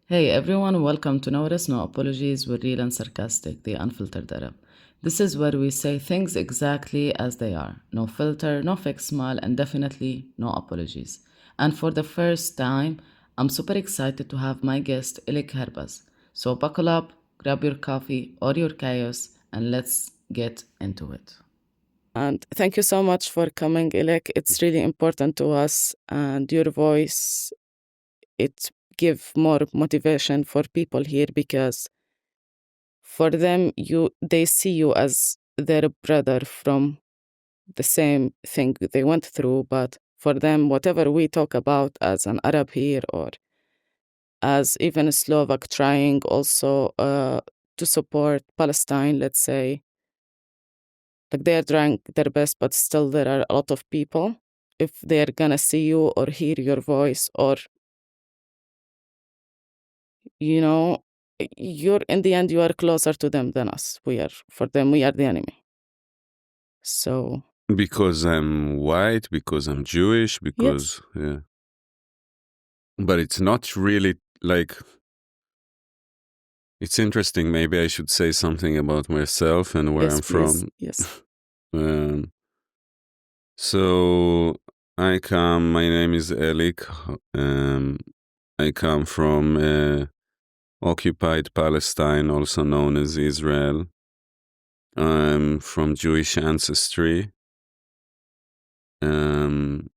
Hey everyone, welcome to Notice No Apologies. We're real and sarcastic, the unfiltered Arab. This is where we say things exactly as they are. No filter, no fake smile, and definitely no apologies. And for the first time, I'm super excited to have my guest, Elik Harpaz. So buckle up, grab your coffee or your chaos, and let's get into it. And thank you so much for coming, Elik. It's really important to us, and your voice, it give more motivation for people here because for them they see you as their brother from the same thing they went through, but for them whatever we talk about as an Arab here or as even a Slovak trying also to support Palestine, let's say, like they are trying their best, but still there are a lot of people, if they're gonna see you or hear your voice or you know, you're in the end you are closer to them than us. We are for them we are the enemy. So Because I'm white, because I'm Jewish, yes, because yeah. But it's not really like it's interesting. Maybe I should say something about myself and where yes, I'm please, from. yes, Um, so my name is Elik. I come from occupied Palestine, also known as Israel. I'm from Jewish ancestry. Um,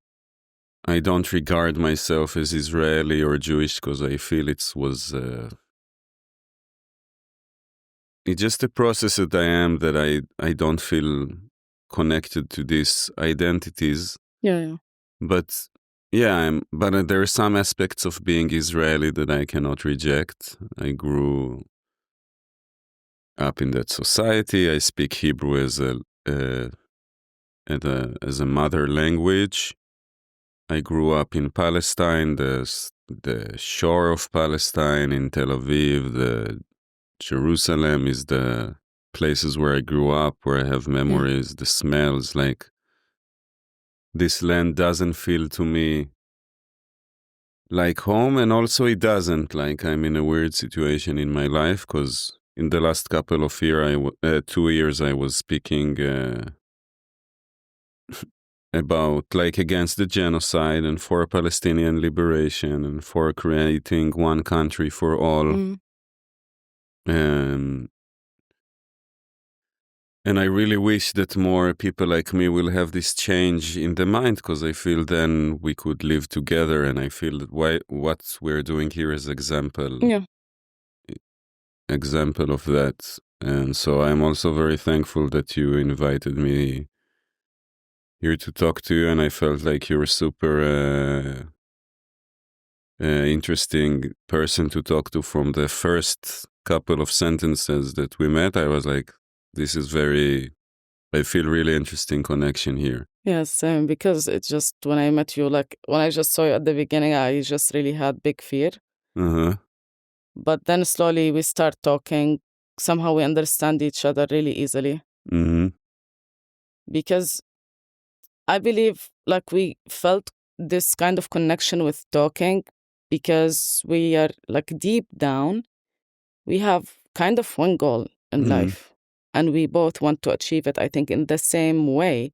I don't regard myself as Israeli or Jewish because I feel it's just a process that I am that I don't feel connected to these identities. yeah. But yeah, but there are some aspects of being Israeli that I cannot reject. I grew up in that society. I speak Hebrew uh, as a mother language. I grew up in Palestine, the shore of Palestine in Tel Aviv. The Jerusalem is the places where I grew up, where I have memories. The smells, like this land doesn't feel to me like home, and also it doesn't. Like I'm in a weird situation in my life because in the last couple of 2 years, I was speaking about like against the genocide and for Palestinian liberation and for creating one country for all. Um, and I really wish that more people like me will have this change in the mind because I feel then we could live together. And I feel that what we're doing here is Yeah. example of that. And so I'm also very thankful that you invited me here to talk to you. And I felt like you were super interesting person to talk to from the first couple of sentences that we met. I was like, this is I feel really interesting connection here. Yes, because it's just when I met you, like when I just saw you at the beginning, I just really had big fear. Uh-huh. But then slowly we start talking. Somehow we understand each other really easily Mm-hmm. because I believe like we felt this kind of connection with talking because we are like deep down, we have kind of one goal in Mm-hmm. life and we both want to achieve it, I think, in the same way.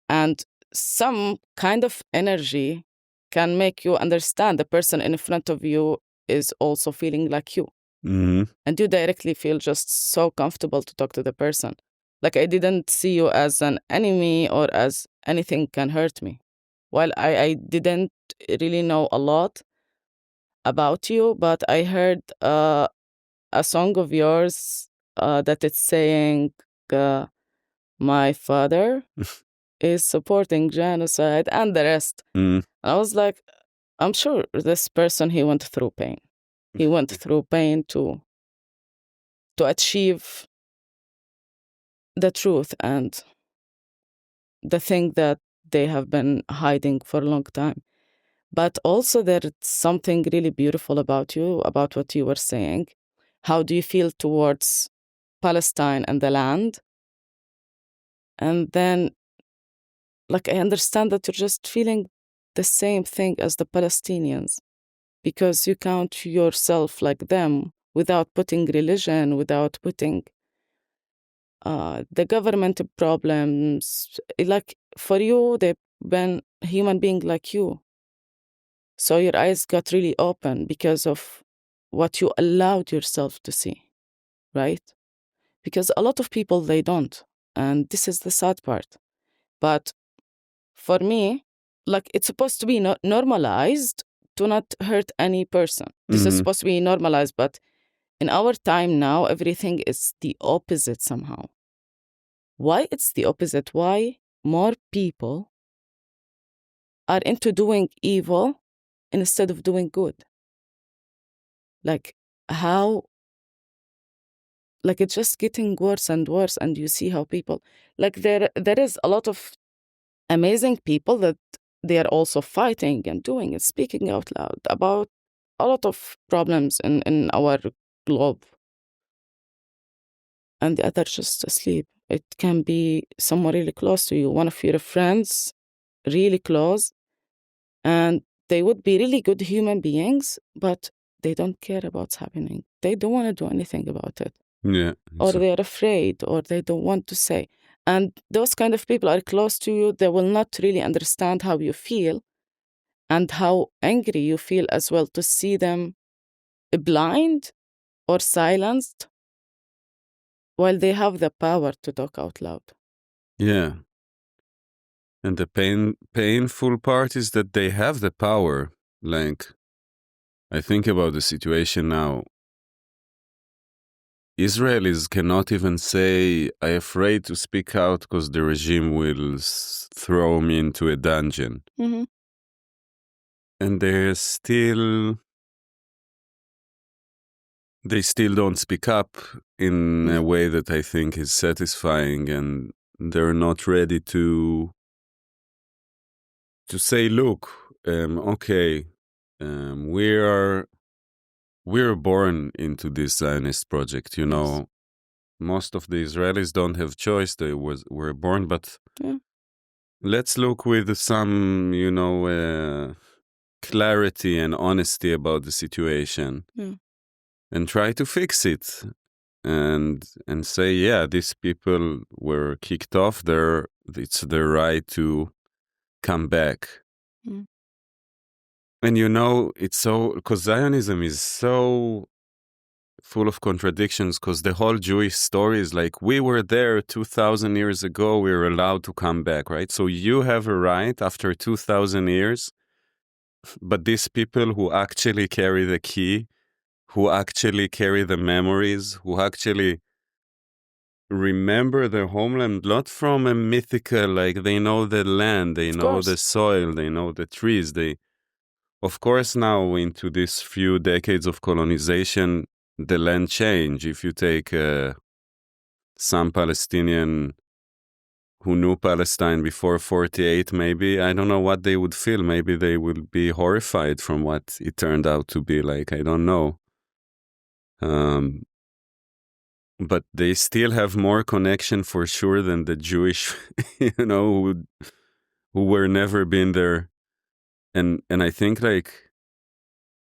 And some kind of energy can make you understand the person in front of you is also feeling like you. Mm-hmm. And you directly feel just so comfortable to talk to the person. Like I didn't see you as an enemy or as anything can hurt me. While I didn't really know a lot about you, but I heard a song of yours that it's saying, uh, my father is supporting genocide and the rest. Mm-hmm. I was like, I'm sure this person, he went through pain. He went through pain to achieve the truth and the thing that they have been hiding for a long time. But also there's something really beautiful about you, about what you were saying. How do you feel towards Palestine and the land? And then, like, I understand that you're just feeling the same thing as the Palestinians. because you count yourself like them without putting religion, without putting the government problems. Like for you, they've been a human being like you. So your eyes got really open because of what you allowed yourself to see, right? Because a lot of people, they don't. And this is the sad part. But for me, like it's supposed to be normalized to not hurt any person. This is supposed to be normalized, but in our time now, everything is the opposite somehow. Why it's the opposite? Why more people are into doing evil instead of doing good? Like how, like it's just getting worse and worse, and you see how people, like there is a lot of amazing people that they are also fighting and doing and speaking out loud about a lot of problems in our globe, and the other just asleep. It can be someone really close to you, one of your friends, really close, and they would be really good human beings, but they don't care about what's happening. They don't want to do anything about it. Yeah. Or they are afraid, or they don't want to say. And those kind of people are close to you. They will not really understand how you feel and how angry you feel as well, to see them blind or silenced while they have the power to talk out loud. Yeah. And the painful part is that they have the power. Like, I think about the situation now. Israelis cannot even say, I'm afraid to speak out because the regime will throw me into a dungeon. Mm-hmm. And they still don't speak up in a way that I think is satisfying, and they're not ready to say, look, okay, we're born into this Zionist project, you know. Yes. Most of the Israelis don't have choice. They were born, but Yeah. let's look with some, you know, clarity and honesty about the situation, and try to fix it, and say, yeah, these people were kicked off. It's their right to come back. And you know, it's so, because Zionism is so full of contradictions, because the whole Jewish story is like, we were there 2,000 years ago, we were allowed to come back, right? So you have a right after 2,000 years, but these people who actually carry the key, who actually carry the memories, who actually remember their homeland, not from a mythical, like they know the land, they know the soil, they know the trees, of course, now into these few decades of colonization, the land change. If you take some Palestinian who knew Palestine before 48, maybe, I don't know what they would feel. Maybe they would be horrified from what it turned out to be like. I don't know. But they still have more connection for sure than the Jewish, you know, who were never been there. And I think like,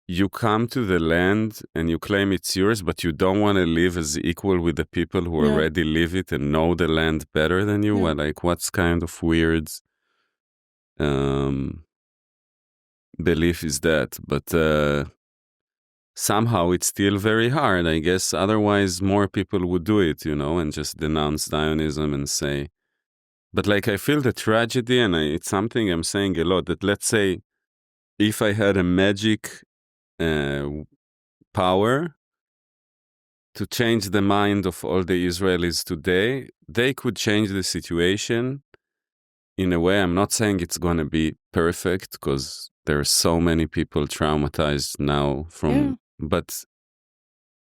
you come to the land and you claim it's yours, but you don't want to live as equal with the people who already live it and know the land better than you. Well, like, what's kind of weird belief is that? But somehow it's still very hard, I guess. Otherwise, more people would do it, you know, and just denounce Zionism and say. But like, I feel the tragedy, and it's something I'm saying a lot, that let's say if I had a magic power to change the mind of all the Israelis today, they could change the situation in a way. I'm not saying it's going to be perfect, because there are so many people traumatized now but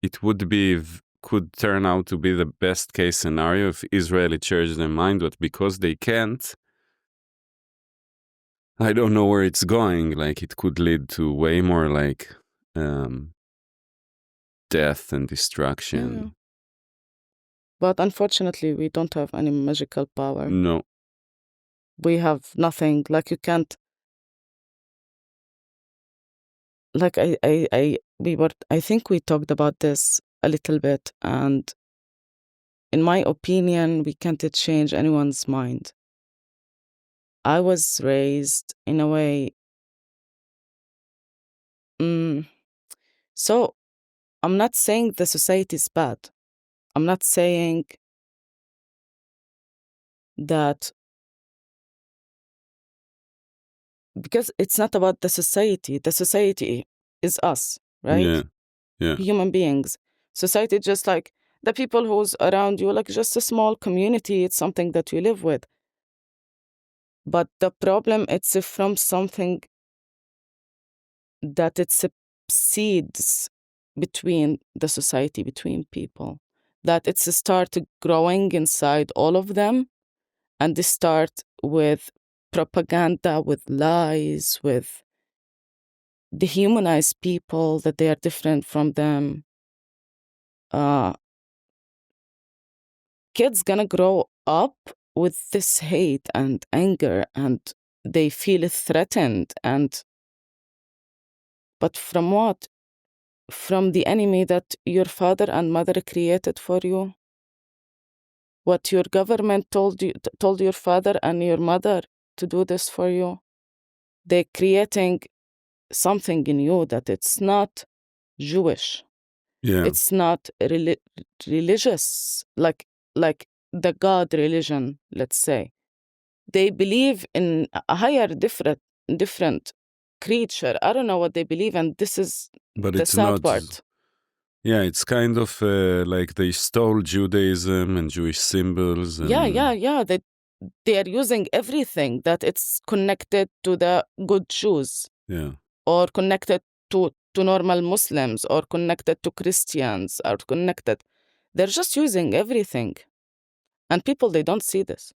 it could turn out to be the best case scenario if Israeli change their mind, but because they can't, I don't know where it's going. Like, it could lead to way more like death and destruction. But unfortunately, we don't have any magical power. No. We have nothing. Like, you can't, like I think we talked about this a little bit, and in my opinion, we can't change anyone's mind. I was raised in a way, so I'm not saying the society is bad. I'm not saying that, because it's not about the society. The society is us, right? Yeah. Human beings. Society, just like the people who's around you, like just a small community. It's something that you live with. But the problem, it's from something that it seeds between the society, between people, that it's started growing inside all of them, and they start with propaganda, with lies, with dehumanize people, that they are different from them. Kids gonna grow up with this hate and anger, and they feel threatened. But from what? From the enemy that your father and mother created for you? What your government told your father and your mother to do this for you? They're creating something in you that it's not Jewish. Yeah. It's not religious, like the God religion, let's say. They believe in a higher, different creature. I don't know what they believe, and this is But the it's sad not. part. Yeah, it's kind of like they stole Judaism and Jewish symbols. And Yeah. They are using everything that it's connected to the good Jews, Yeah. or connected to normal Muslims, or connected to Christians, or connected. They're just using everything. And people, they don't see this.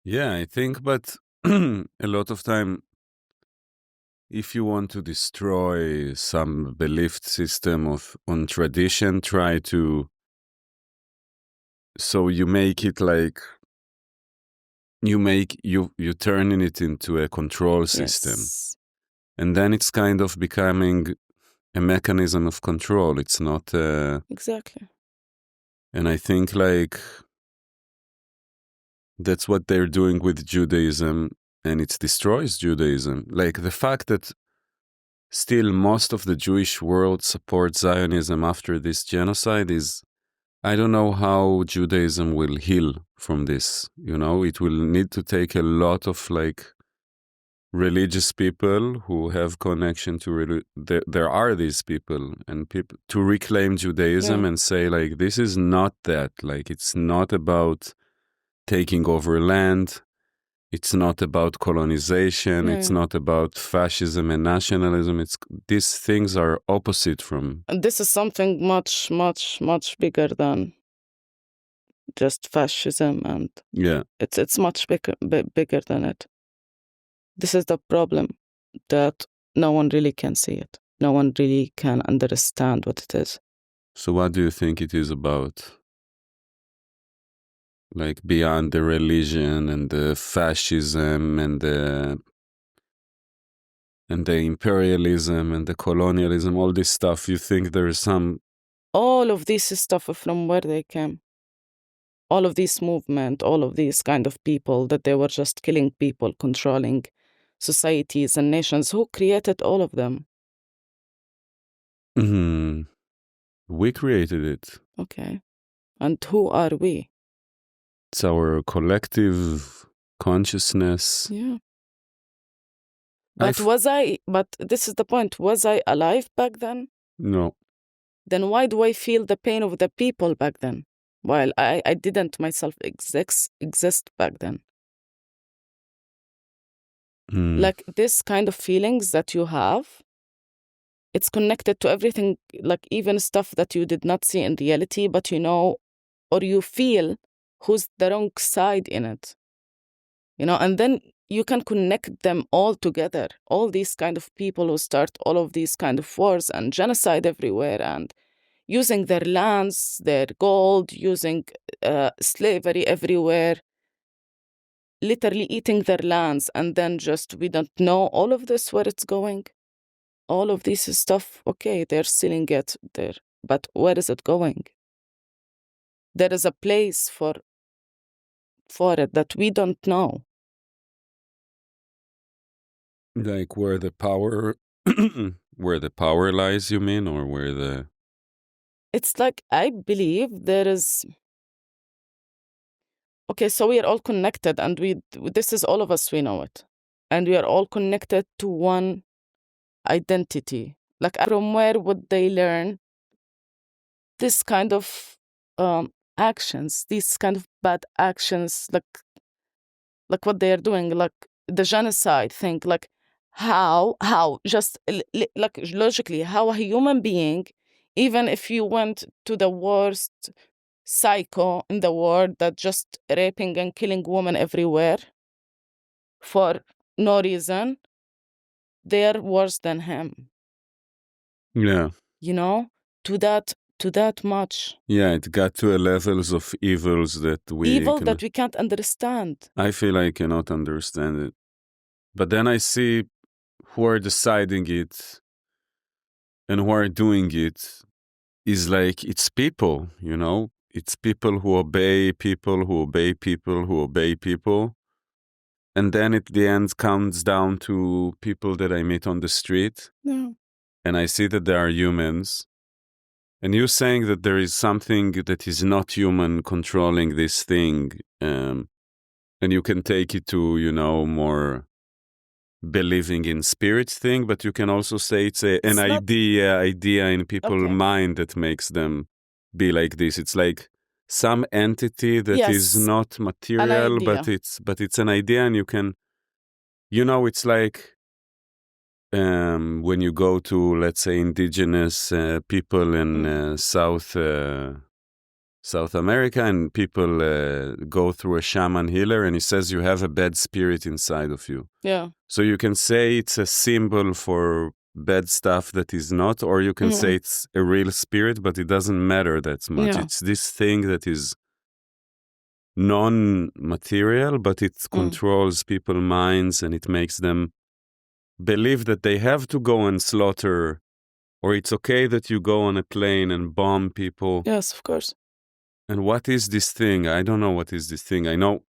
Yeah, I think, but a lot of time, if you want to destroy some belief system on tradition, try to, so you make it like, you turning it into a control system. Yes. And then it's kind of becoming a mechanism of control. It's not, Exactly. and I think like, that's what they're doing with Judaism, and it destroys Judaism. Like the fact that still most of the Jewish world supports Zionism after this genocide is, I don't know how Judaism will heal from this. You know, it will need to take a lot of like religious people who have connection to there are these people and people to reclaim Judaism and say like, this is not that. Like, it's not about taking over land. It's not about colonization. It's not about fascism and nationalism. These things are opposite from. And this is something much, much, much bigger than just fascism, and it's much bigger than it. This is the problem, that no one really can see it. No one really can understand what it is. So what do you think it is about? Like beyond the religion and the fascism and the imperialism and the colonialism, all this stuff, you think there is some... All of this stuff from where they came. All of this movement, all of these kind of people, that they were just killing people, controlling societies and nations. Who created all of them? We created it. Okay. And who are we? It's our collective consciousness. Yeah. But but this is the point, was I alive back then? No. Then why do I feel the pain of the people back then, while I didn't myself exist back then? Like this kind of feelings that you have, it's connected to everything, like even stuff that you did not see in reality, but you know, or you feel who's the wrong side in it. You know, and then you can connect them all together. All these kind of people who start all of these kind of wars and genocide everywhere, and using their lands, their gold, using slavery everywhere, literally eating their lands, and then just we don't know all of this, where it's going. all of this stuff, okay, they're stealing it there, but where is it going? There is a place for it that we don't know. Like where the power where the power lies, you mean, or where the... It's like, I believe there is... Okay, so we are all connected, and this is all of us, we know it. And we are all connected to one identity. Like, from where would they learn this kind of actions, these kind of bad actions, like what they are doing, like the genocide thing, like how, just like logically, how a human being, even if you went to the worst psycho in the world that just raping and killing women everywhere for no reason, they're worse than him. Yeah. You know, to that much. Yeah, it got to a levels of evils that we that we can't understand. I feel I cannot understand it. But then I see who are deciding it and who are doing it is like, it's people, you know? It's people who obey people, who obey people, who obey people. And then at the end comes down to people that I meet on the street. Yeah. And I see that they are humans. And you saying that there is something that is not human controlling this thing, and you can take it to, you know, more believing in spirits thing, but you can also say it's an idea in people's mind that makes them be like this. It's like some entity that is not material, but it's an idea, and you can, you know, it's like when you go to, let's say, indigenous people in South America, and people go through a shaman healer, and he says you have a bad spirit inside of you. Yeah. So you can say it's a symbol for bad stuff that is not, or you can say it's a real spirit, but it doesn't matter that much. Yeah. It's this thing that is non-material, but it controls people's minds, and it makes them believe that they have to go and slaughter, or it's okay that you go on a plane and bomb people. Yes, of course. And what is this thing? I don't know what is this thing. I know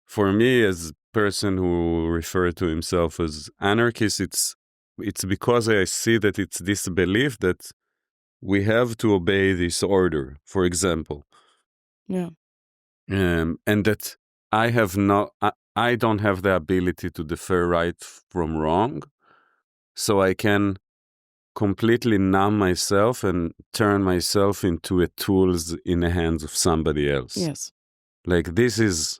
for me, as a person who refers to himself as anarchist, it's because I see that it's this belief that we have to obey this order, for example. Yeah. And that I don't have the ability to differ right from wrong, so I can completely numb myself and turn myself into a tools in the hands of somebody else. Yes. Like, this is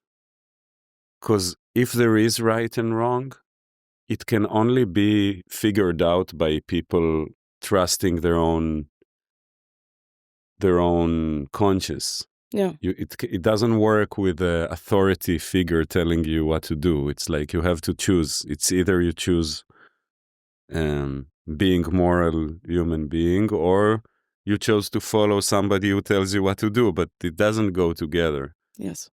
because if there is right and wrong, it can only be figured out by people trusting their own conscience. Yeah. It doesn't work with an authority figure telling you what to do. It's like you have to choose. It's either you choose being moral human being, or you chose to follow somebody who tells you what to do, but it doesn't go together. Yes.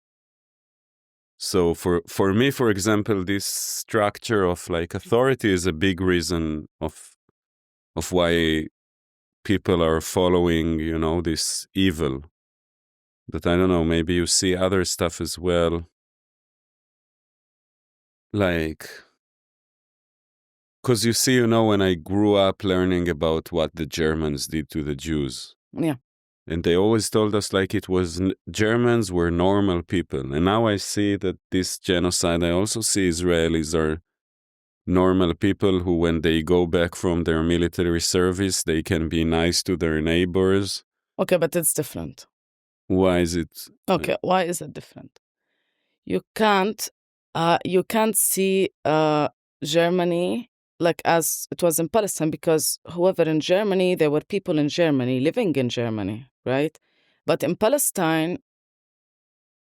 So for me, for example, this structure of like authority is a big reason of why people are following, you know, this evil. But I don't know, maybe you see other stuff as well. Like, because you see, you know, when I grew up learning about what the Germans did to the Jews. Yeah. And they always told us like it was Germans were normal people. And now I see that this genocide, I also see Israelis are normal people who, when they go back from their military service, they can be nice to their neighbors. Okay, but it's different. Why is it? Okay, why is it different? You can't see Germany like as it was in Palestine, because whoever in Germany, there were people in Germany living in Germany, right? But in Palestine,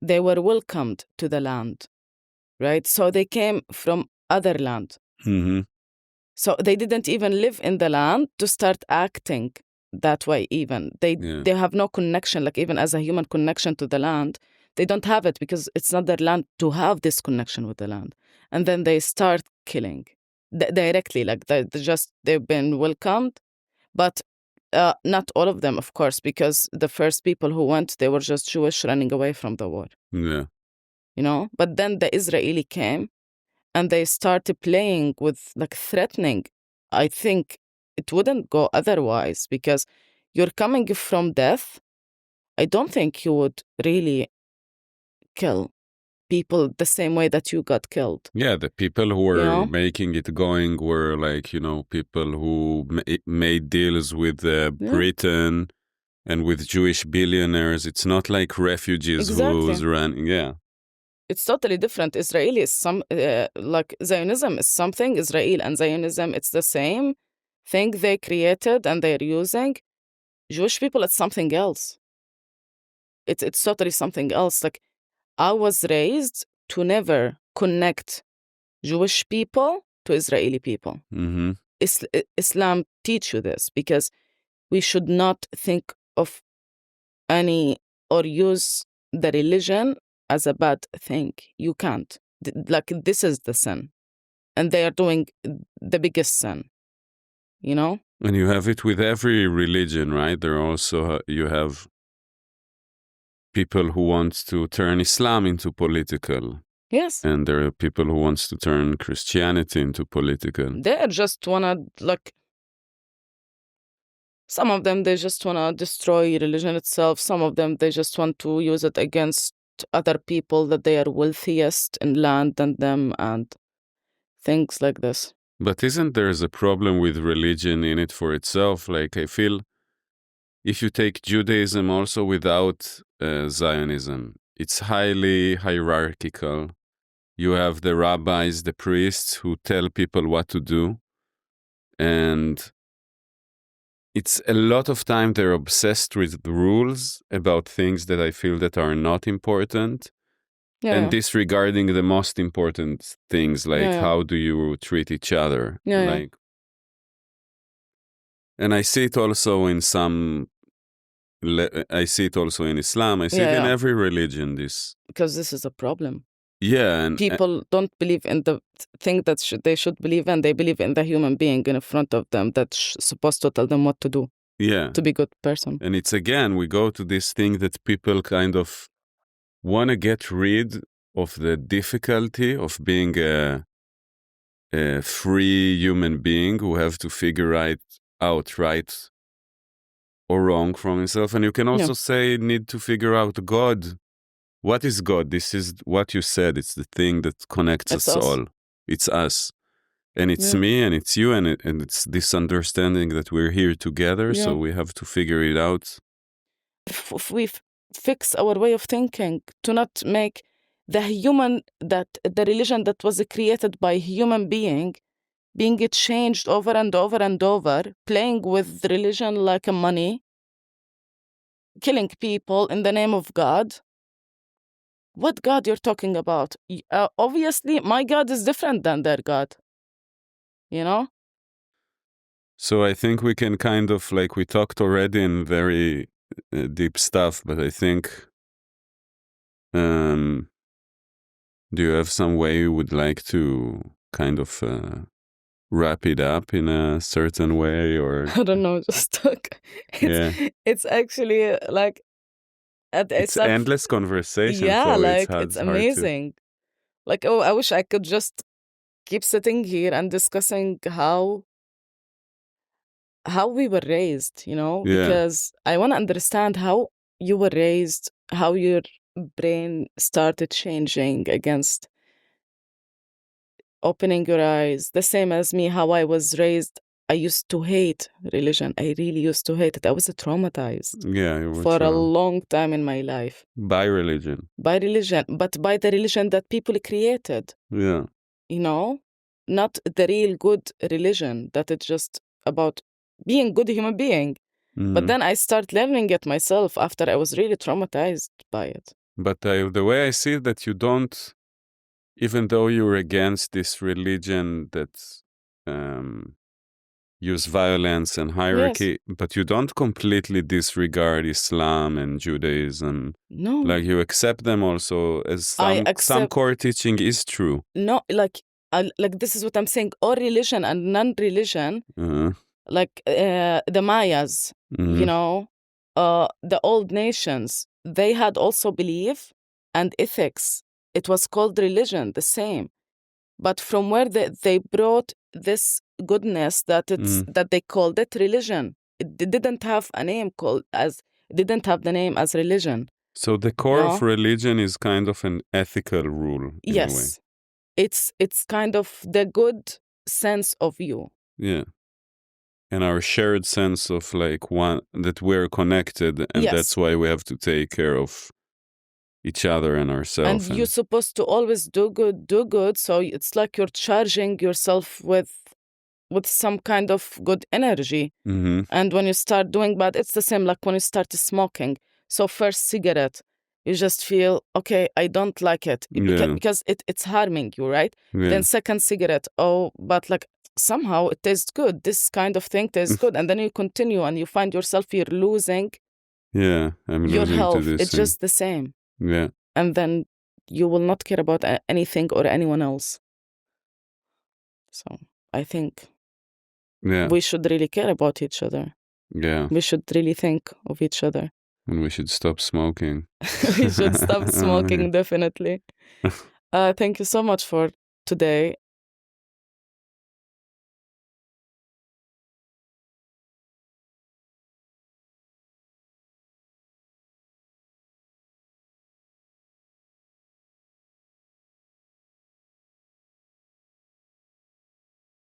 they were welcomed to the land, right? So they came from other land. Mm-hmm. So they didn't even live in the land to start acting that way even. They have no connection, like even as a human connection to the land. They don't have it because it's not their land to have this connection with the land. And then they start killing. directly, like they've been welcomed, but not all of them, of course, because the first people who went, they were just Jewish running away from the war. Yeah. But then the Israeli came and they started playing with, like, threatening. I think it wouldn't go otherwise, because you're coming from death. I don't think you would really kill people the same way that you got killed. Yeah, the people who were making it going were like, people who made deals with Britain and with Jewish billionaires. It's not like refugees who's running. Yeah. It's totally different. Israeli is like Zionism is something. Israel and Zionism, it's the same thing they created and they're using. Jewish people, it's something else. It's totally something else. Like, I was raised to never connect Jewish people to Israeli people. Mm-hmm. Islam teach you this, because we should not think of any or use the religion as a bad thing. You can't. Like, this is the sin. And they are doing the biggest sin, And you have it with every religion, right? There also, you have people who want to turn Islam into political. Yes. And there are people who want to turn Christianity into political. They just want to, like, some of them, they just want to destroy religion itself. Some of them, they just want to use it against other people, that they are wealthiest in land than them and things like this. But isn't there a problem with religion in it for itself? Like, I feel if you take Judaism also without Zionism, it's highly hierarchical. You have the rabbis, the priests who tell people what to do. And it's a lot of time they're obsessed with the rules about things that I feel that are not important. And disregarding the most important things, like how do you treat each other? And I see it also in I see it also in Islam. I see it in every religion. Because this is a problem. Yeah. And people don't believe in the thing that they should believe in. They believe in the human being in front of them that's supposed to tell them what to do. Yeah. To be a good person. And it's, again, we go to this thing that people kind of want to get rid of the difficulty of being a free human being who have to figure out right or wrong from himself. And you can also say need to figure out God. What is God? This is what you said. It's the thing that connects us all. It's us. And it's me and it's you. And it's this understanding that we're here together. So we have to figure it out. If we fix our way of thinking to not make the religion that was created by human being being changed over and over and over, playing with religion like a money, killing people in the name of God. What God you're talking about? Obviously, my God is different than their God. So I think we can kind of, like, we talked already in very deep stuff, but I think, do you have some way you would like to kind of wrap it up in a certain way, or? I don't know, just talk. It's actually like, it's endless conversation. Yeah, so like it's amazing. Like, I wish I could just keep sitting here and discussing how we were raised, because I want to understand how you were raised, how your brain started changing against opening your eyes, the same as me, how I was raised. I used to hate religion. I really used to hate it. I was traumatized for a long time in my life. By religion. By religion, but by the religion that people created. Yeah. Not the real good religion, that it's just about being good human being. But then I start learning it myself after I was really traumatized by it. But the way I see it, that you don't, even though you're against this religion that use violence and hierarchy, but you don't completely disregard Islam and Judaism. No. Like, you accept them also as some core teaching is true. No, like, like this is what I'm saying, all religion and non-religion, Uh-huh. like the Mayas, Mhm. you know, the old nations, they had also belief and ethics. It was called religion, the same. But from where they brought this goodness that that they called it religion. It didn't have a name didn't have the name as religion. So the core of No? religion is kind of an ethical rule in a way. Yes. It's kind of the good sense of you. Yeah. And our shared sense of like one that we're connected, and Yes. that's why we have to take care of each other and ourselves. And you're supposed to always do good. So it's like you're charging yourself with some kind of good energy. Mm-hmm. And when you start doing bad, it's the same like when you start smoking. So first cigarette, you just feel, okay, I don't like it because it's harming you, right? Yeah. Then second cigarette, oh, but like somehow it tastes good. This kind of thing tastes good. And then you continue and you find yourself, you're losing I'm your losing health. to this It's thing. just the same. Yeah. And then you will not care about anything or anyone else. So I think we should really care about each other. Yeah. We should really think of each other. And we should stop smoking. We should stop smoking, definitely. Thank you so much for today.